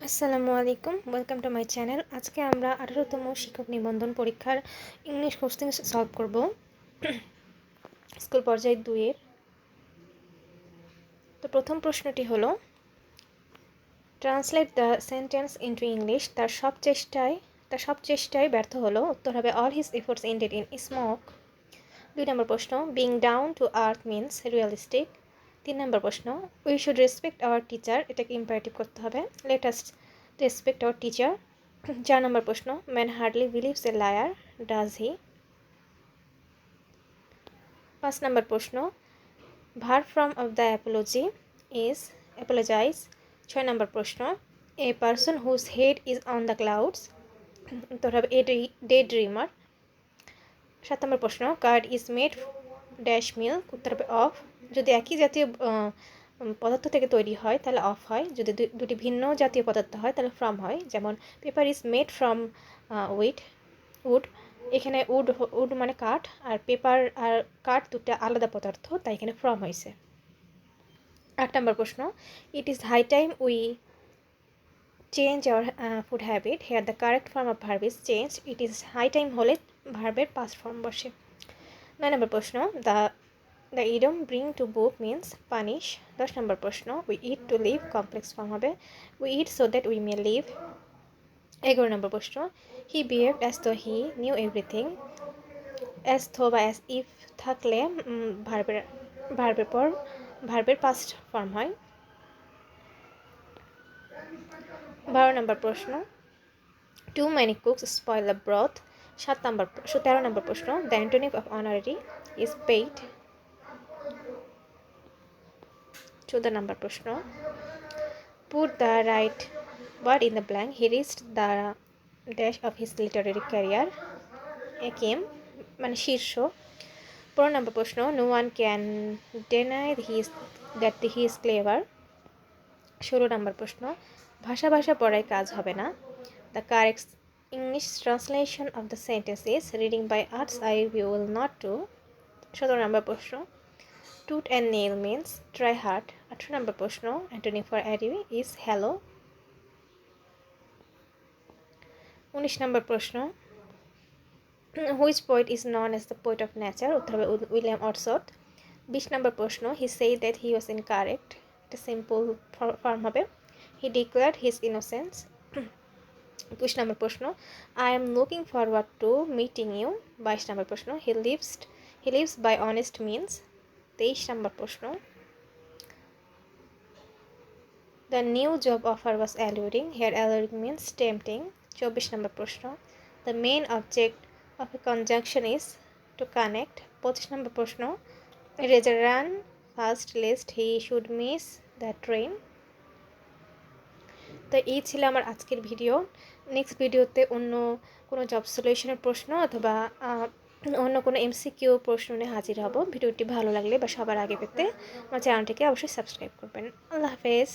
আসসালামু আলাইকুম, welcome to my channel. আজকে আমরা 18তম শিক্ষক নিবন্ধন পরীক্ষার ইংলিশ কোশ্চেন সলভ করব স্কুল পর্যায়ে 2-এর। তো প্রথম প্রশ্নটি হলো, translate the sentence into English. তার সব চেষ্টায় ব্যর্থ হলো। উত্তর হবে all his efforts ended in smoke. 2 নম্বর প্রশ্ন, being down to earth means realistic. 3 নম্বর প্রশ্ন, we should respect our teacher. এটাকে ইম্পারেটিভ করতে হবে, let us respect our teacher. 4 নম্বর প্রশ্ন, man hardly believes a liar, does he. 5 নম্বর প্রশ্ন, verb form of the apology is apologize. 6 নম্বর প্রশ্ন, a person whose head is on the clouds. উত্তর হবে a day dreamer. 7 নম্বর প্রশ্ন, curd is made dash milk. উত্তর হবে অফ। যদি একই জাতীয় পদার্থ থেকে তৈরি হয় তাহলে অফ হয়, যদি দুটি ভিন্ন জাতীয় পদার্থ হয় তাহলে ফ্রম হয়। যেমন paper is made from would. এখানে উড মানে কাঠ, আর পেপার আর কাঠ দুটো আলাদা পদার্থ, তাই এখানে ফ্রম হয়েছে। 8 নম্বর প্রশ্ন, it is high time we change our food habit. Here the correct form of verb is change. It is high time হলে ভার্বের পাস্ট ফর্ম বসে। 9 নম্বর প্রশ্ন, the idiom bring to book means punish. 10 নম্বর প্রশ্ন, we eat to live complex form হবে we eat so that we may live. 11 নম্বর প্রশ্ন, he behaved as though he knew everything. As though বা as if থাকলে ভার্বের past form হয়। 12 নম্বর প্রশ্ন, too many cooks spoil the broth. 13 নম্বর প্রশ্ন, the antonym of honorary is paid. 14 নম্বর প্রশ্ন, put the right word in the blank. He reached the dash of his literary career. Akim মানে শীর্ষ। 15 নম্বর প্রশ্ন, no one can deny that he is clever. 16 নম্বর প্রশ্ন, ভাষা পড়ায় কাজ হবে না। The correct English translation of the sentence is reading by arts I will not do. 17 নম্বর প্রশ্ন, tooth and nail means try hard. 18 নম্বর প্রশ্ন, antonym for adieu is hello. 19 নম্বর প্রশ্ন, which poet is known as the poet of nature? উত্তর হবে William Wordsworth. 20 নম্বর প্রশ্ন, he said that he was incorrect. এটা simple form হবে he declared his innocence. 21 নম্বর প্রশ্ন, I am looking forward to meeting you. 22 নম্বর প্রশ্ন, he lives by honest means. 23 নম্বর প্রশ্ন, the new job offer was alluring. Here alluring means tempting. 24 নম্বর প্রশ্ন, the main object of a conjunction is to connect. 25 নম্বর প্রশ্ন, Raja run fast lest he should miss the train. তো এই ছিল আমার আজকের video. Next ভিডিওতে অন্য কোনো জব সলিউশনের প্রশ্ন অথবা অন্য কোনো এমসিকিউ প্রশ্ন নিয়ে হাজির হব। ভিডিওটি ভালো লাগলে বা সবার আগে পেতে আমার চ্যানেলটিকে অবশ্যই সাবস্ক্রাইব করবেন। আল্লাহ হাফেজ।